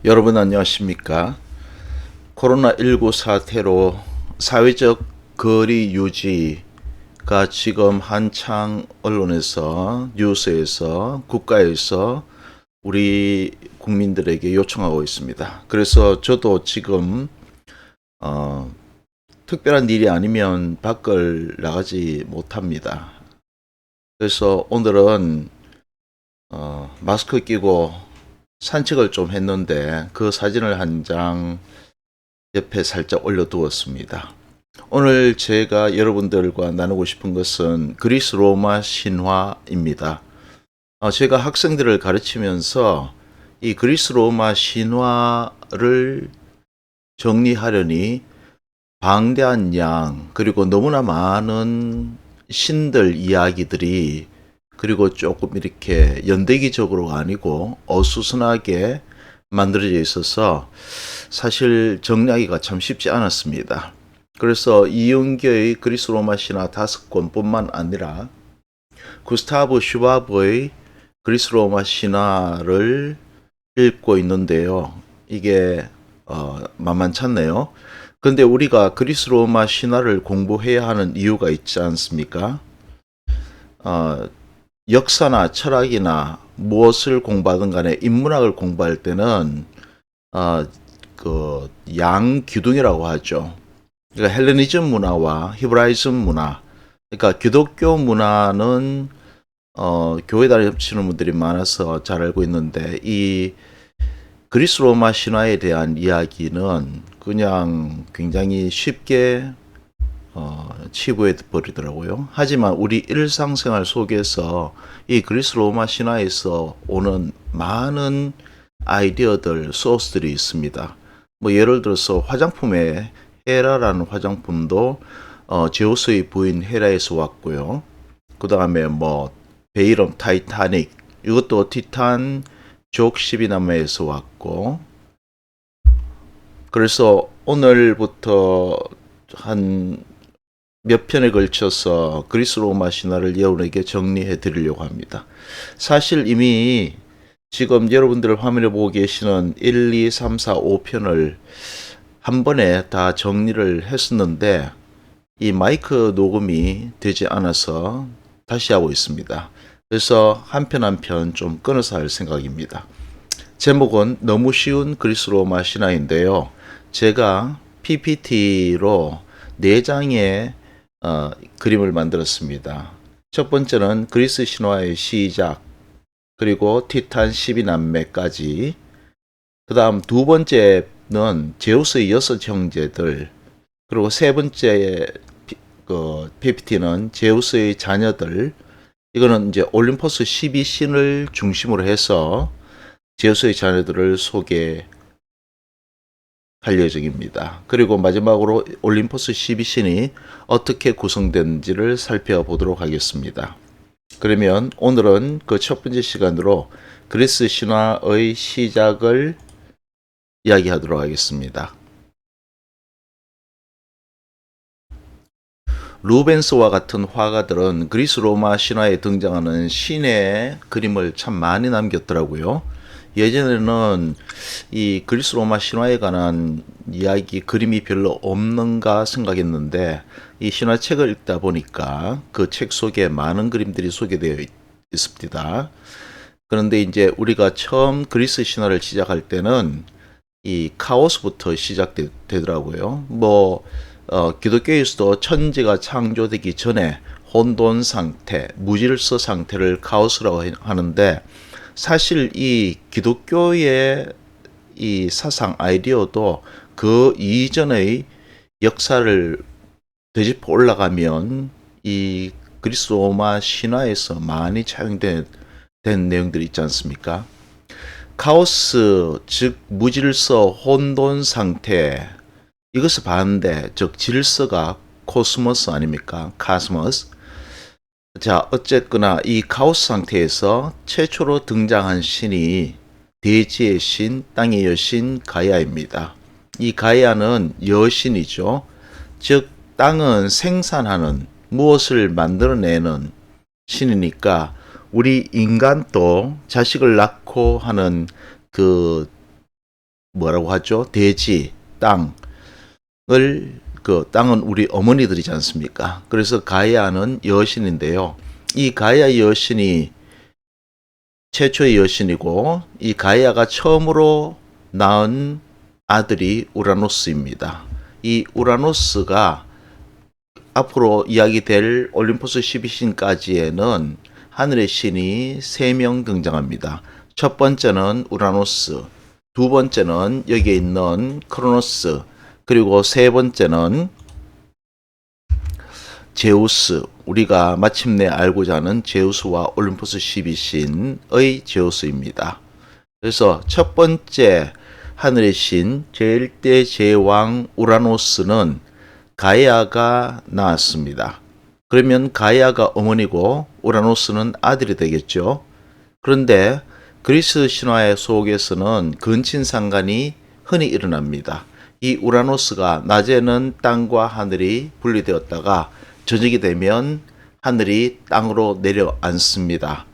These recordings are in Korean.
여러분 안녕하십니까? 코로나19 사태로 사회적 거리 유지가 지금 한창 언론에서, 뉴스에서, 국가에서 우리 국민들에게 요청하고 있습니다. 그래서 저도 지금 특별한 일이 아니면 밖을 나가지 못합니다. 그래서 오늘은 마스크 끼고 산책을 좀 했는데 그 사진을 한 장 옆에 살짝 올려두었습니다. 오늘 제가 여러분들과 나누고 싶은 것은 그리스 로마 신화입니다. 제가 학생들을 가르치면서 이 그리스 로마 신화를 정리하려니 방대한 양, 그리고 너무나 많은 신들 이야기들이, 그리고 조금 이렇게 연대기적으로 아니고 어수선하게 만들어져 있어서 사실 정리하기가 참 쉽지 않았습니다. 그래서 이윤교의 그리스 로마 신화 5권뿐만 아니라 구스타브 슈바브의 그리스 로마 신화를 읽고 있는데요. 이게 만만찮네요. 그런데 우리가 그리스 로마 신화를 공부해야 하는 이유가 있지 않습니까? 역사나 철학이나 무엇을 공부하든 간에 인문학을 공부할 때는 그 양기둥이라고 하죠. 그러니까 헬레니즘 문화와 히브라이즘 문화, 그러니까 기독교 문화는 교회 다니시는 분들이 많아서 잘 알고 있는데, 이 그리스 로마 신화에 대한 이야기는 그냥 굉장히 쉽게 치부해 버리더라고요. 하지만 우리 일상생활 속에서 이 그리스 로마 신화에서 오는 많은 아이디어들, 소스들이 있습니다. 뭐 예를 들어서 화장품에 헤라라는 화장품도 제우스의 부인 헤라에서 왔고요. 그 다음에 뭐 베이름 타이타닉, 이것도 티탄 족 12나무에서 왔고, 그래서 오늘부터 한 몇 편에 걸쳐서 그리스 로마 신화를 여러분에게 정리해 드리려고 합니다. 사실 이미 지금 여러분들 화면에 보고 계시는 1, 2, 3, 4, 5편을 한 번에 다 정리를 했었는데 이 마이크 녹음이 되지 않아서 다시 하고 있습니다. 그래서 한 편 한 편 좀 끊어서 할 생각입니다. 제목은 너무 쉬운 그리스 로마 신화인데요. 제가 PPT로 4장의 그림을 만들었습니다. 첫 번째는 그리스 신화의 시작, 그리고 티탄 12남매까지. 그 다음 두 번째는 제우스의 6형제들, 그리고 세 번째 PPT는 제우스의 자녀들. 이거는 이제 올림포스 12신을 중심으로 해서 제우스의 자녀들을 소개할 예정입니다. 그리고 마지막으로 올림포스 12신이 어떻게 구성되는지를 살펴보도록 하겠습니다. 그러면 오늘은 그 첫 번째 시간으로 그리스 신화의 시작을 이야기하도록 하겠습니다. 루벤스와 같은 화가들은 그리스 로마 신화에 등장하는 신의 그림을 참 많이 남겼더라고요. 예전에는 이 그리스 로마 신화에 관한 이야기 그림이 별로 없는가 생각했는데, 이 신화책을 읽다 보니까 그 책 속에 많은 그림들이 소개되어 있습니다. 그런데 이제 우리가 처음 그리스 신화를 시작할 때는 이 카오스부터 시작되더라고요. 기독교에서도 천지가 창조되기 전에 혼돈 상태, 무질서 상태를 카오스라고 하는데, 사실 이 기독교의 이 사상 아이디어도 그 이전의 역사를 되짚어 올라가면 이 그리스 로마 신화에서 많이 차용된 내용들이 있지 않습니까? 카오스, 즉 무질서, 혼돈 상태, 이것의 반대, 즉 질서가 코스모스 아닙니까? 카스모스. 자, 어쨌거나 이 카오스 상태에서 최초로 등장한 신이 대지의 신, 땅의 여신 가이아입니다. 이 가이아는 여신이죠. 즉 땅은 생산하는, 무엇을 만들어내는 신이니까 우리 인간도 자식을 낳고 하는 그 뭐라고 하죠? 대지, 땅을 그 땅은 우리 어머니들이지 않습니까? 그래서 가이아는 여신인데요. 이 가이아 여신이 최초의 여신이고 이 가이아가 처음으로 낳은 아들이 우라노스입니다. 이 우라노스가 앞으로 이야기될 올림포스 12신까지에는 하늘의 신이 3명 등장합니다. 첫 번째는 우라노스, 두 번째는 여기에 있는 크로노스, 그리고 세 번째는 제우스, 우리가 마침내 알고자 하는 제우스와 올림포스 12신의 제우스입니다. 그래서 첫 번째 하늘의 신 제일대 제왕 우라노스는 가이아가 낳았습니다. 그러면 가이아가 어머니고 우라노스는 아들이 되겠죠. 그런데 그리스 신화 속에서는 근친상간이 흔히 일어납니다. 이 우라노스가 낮에는 땅과 하늘이 분리되었다가 저녁이 되면 하늘이 땅으로 내려앉습니다.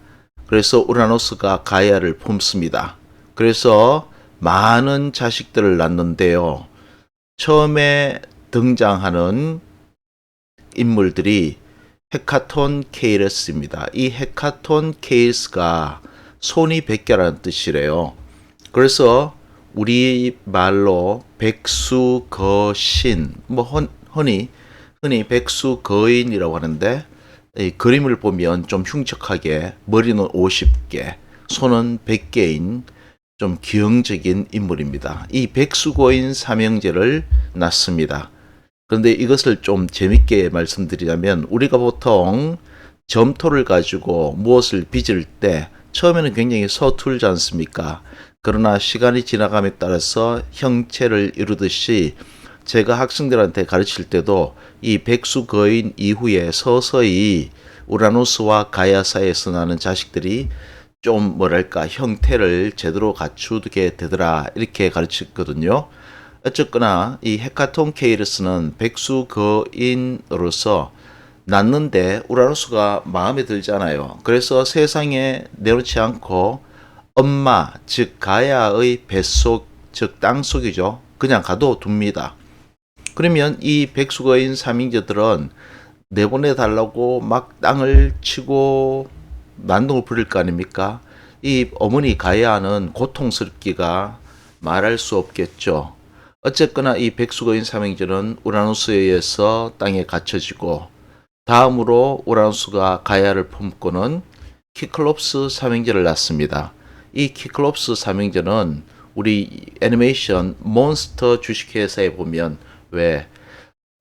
그래서 우라노스가 가이아를 품습니다. 그래서 많은 자식들을 낳는데요. 처음에 등장하는 인물들이 헤카톤 케이러스입니다. 이 헤카톤 케이러스가 손이 100개라는 뜻이래요. 그래서 우리 말로 백수거신, 흔히 백수거인이라고 하는데, 이 그림을 보면 좀 흉측하게 머리는 50개, 손은 100개인 좀 기형적인 인물입니다. 이 백수거인 삼형제를 낳습니다. 그런데 이것을 좀 재밌게 말씀드리자면 우리가 보통 점토를 가지고 무엇을 빚을 때 처음에는 굉장히 서툴지 않습니까? 그러나 시간이 지나감에 따라서 형체를 이루듯이 제가 학생들한테 가르칠 때도 이 백수거인 이후에 서서히 우라노스와 가이아 사이에서 나는 자식들이 좀 뭐랄까 형태를 제대로 갖추게 되더라 이렇게 가르쳤거든요. 어쨌거나 이 헤카톤 케이러스는 백수거인으로서 낳는데 우라노스가 마음에 들잖아요. 그래서 세상에 내놓지 않고 엄마 즉 가야의 뱃속 즉 땅속이죠. 그냥 가둬둡니다. 그러면 이 백수거인 삼형제들은 내보내 달라고 막 땅을 치고 난동을 부릴 거 아닙니까? 이 어머니 가야는 고통스럽기가 말할 수 없겠죠. 어쨌거나 이 백수거인 삼형제는 우라노스에 의해서 땅에 갇혀지고 다음으로 우라노스가 가야를 품고는 키클롭스 삼형제를 낳습니다. 이 키클롭스 삼형제는 우리 애니메이션 몬스터 주식회사에 보면 왜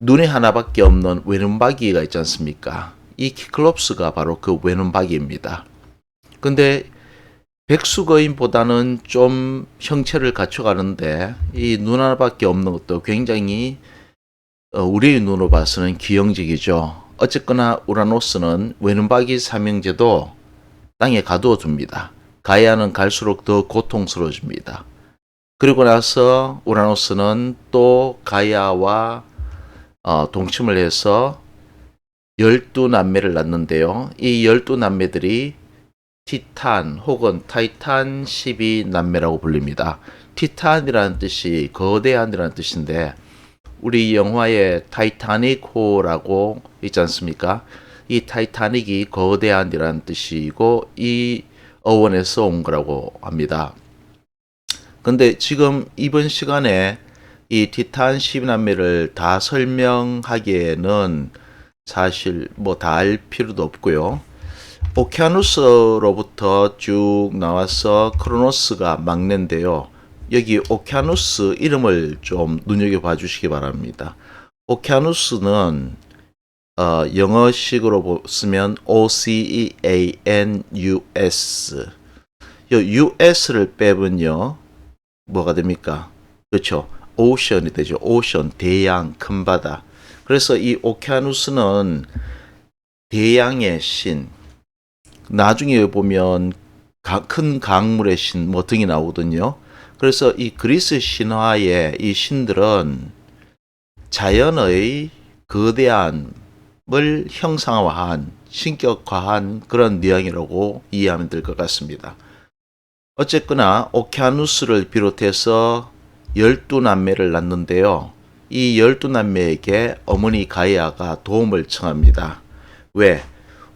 눈이 하나밖에 없는 외눈박이가 있지 않습니까? 이 키클롭스가 바로 그 외눈박이입니다. 근데 백수거인보다는 좀 형체를 갖춰가는데 이 눈 하나밖에 없는 것도 굉장히 우리의 눈으로 봐서는 기형적이죠. 어쨌거나 우라노스는 외눈박이 삼형제도 땅에 가두어 둡니다. 가이아는 갈수록 더 고통스러워집니다. 그리고 나서 우라노스는 또 가이아와 동침을 해서 12남매를 낳는데요. 이 12남매들이 티탄 혹은 타이탄 12남매라고 불립니다. 티탄이라는 뜻이 거대한이라는 뜻인데 우리 영화에 타이타닉호라고 있지 않습니까? 이 타이타닉이 거대한이라는 뜻이고 이 어원에서 온 거라고 합니다. 근데 지금 이번 시간에 이 티탄 12남매를 다 설명하기에는 사실 뭐 다 알 필요도 없고요. 오케아누스로부터 쭉 나와서 크로노스가 막내인데요. 여기 오케아누스 이름을 좀 눈여겨봐 주시기 바랍니다. 오케아누스는 영어식으로 쓰면 OCEANUS. 이 US를 빼면요 뭐가 됩니까? 그렇죠. 오션이 되죠. 오션, 대양, 큰 바다. 그래서 이 오케아누스는 대양의 신. 나중에 보면 큰 강물의 신 뭐 등이 나오거든요. 그래서 이 그리스 신화의 이 신들은 자연의 거대함을 형상화한 신격화한 그런 내용이라고 이해하면 될 것 같습니다. 어쨌거나 오케아누스를 비롯해서 12남매를 낳는데요. 이 12남매에게 어머니 가이아가 도움을 청합니다. 왜?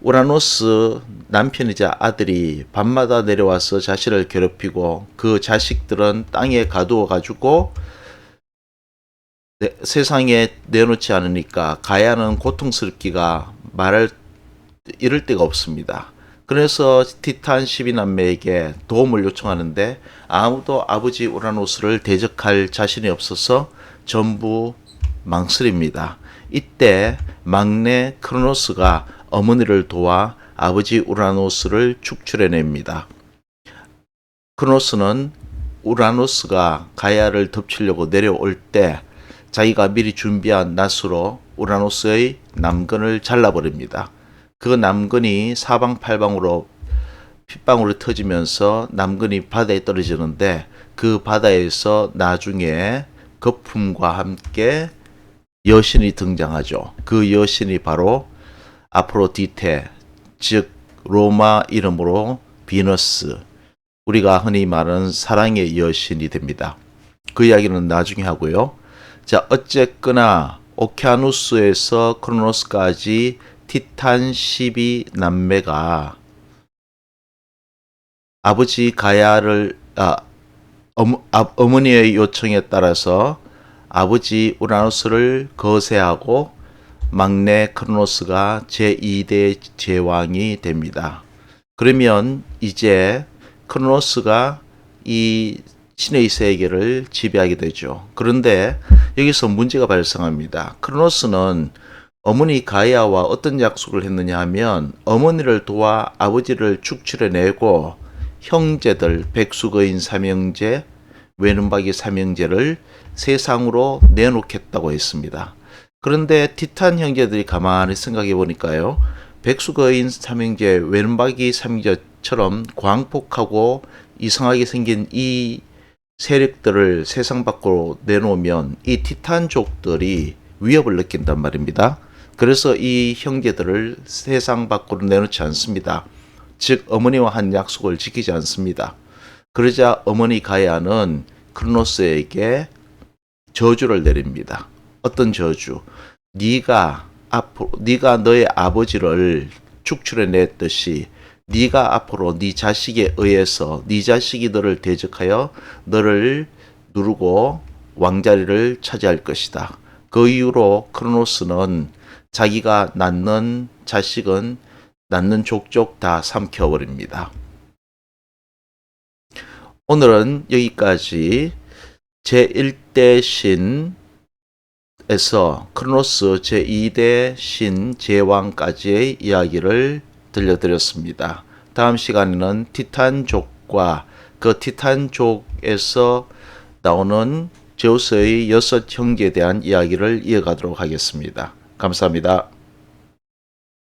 우라노스 남편이자 아들이 밤마다 내려와서 자신을 괴롭히고 그 자식들은 땅에 가두어 가지고 세상에 내놓지 않으니까 가야는 고통스럽기가 말할 이럴 데가 없습니다. 그래서 티탄 12남매에게 도움을 요청하는데 아무도 아버지 우라노스를 대적할 자신이 없어서 전부 망설입니다. 이때 막내 크로노스가 어머니를 도와 아버지 우라노스를 축출해냅니다. 크로노스는 우라노스가 가야를 덮치려고 내려올 때 자기가 미리 준비한 낫으로 우라노스의 남근을 잘라버립니다. 그 남근이 사방팔방으로 핏방울이 터지면서 남근이 바다에 떨어지는데 그 바다에서 나중에 거품과 함께 여신이 등장하죠. 그 여신이 바로 아프로디테, 즉 로마 이름으로 비너스, 우리가 흔히 말하는 사랑의 여신이 됩니다. 그 이야기는 나중에 하고요. 자, 어쨌거나 오케아누스에서 크로노스까지 티탄 12남매가 아버지 가야를 어머니의 요청에 따라서 아버지 우라노스를 거세하고 막내 크로노스가 제2대 제왕이 됩니다. 그러면 이제 크로노스가 이 신의 세계를 지배하게 되죠. 그런데 여기서 문제가 발생합니다. 크로노스는 어머니 가이아와 어떤 약속을 했느냐 하면 어머니를 도와 아버지를 축출해내고 형제들 백수거인 삼형제, 외눈박이 삼형제를 세상으로 내놓겠다고 했습니다. 그런데 티탄 형제들이 가만히 생각해 보니까요. 백수거인 삼형제, 외눈박이 삼형제처럼 광폭하고 이상하게 생긴 이 세력들을 세상 밖으로 내놓으면 이 티탄족들이 위협을 느낀단 말입니다. 그래서 이 형제들을 세상 밖으로 내놓지 않습니다. 즉 어머니와 한 약속을 지키지 않습니다. 그러자 어머니 가야는 크로노스에게 저주를 내립니다. 어떤 저주? 네가 너의 아버지를 축출해냈듯이 네가 앞으로 네 자식에 의해서 네 자식이 너를 대적하여 너를 누르고 왕자리를 차지할 것이다. 그 이후로 크로노스는 자기가 낳는 자식은 낳는 족족 다 삼켜버립니다. 오늘은 여기까지 제1대 신에서 크로노스 제2대 신 제왕까지의 이야기를 들려드렸습니다. 다음 시간에는 티탄족과 그 티탄족에서 나오는 제우스의 6 형제에 대한 이야기를 이어가도록 하겠습니다. 감사합니다.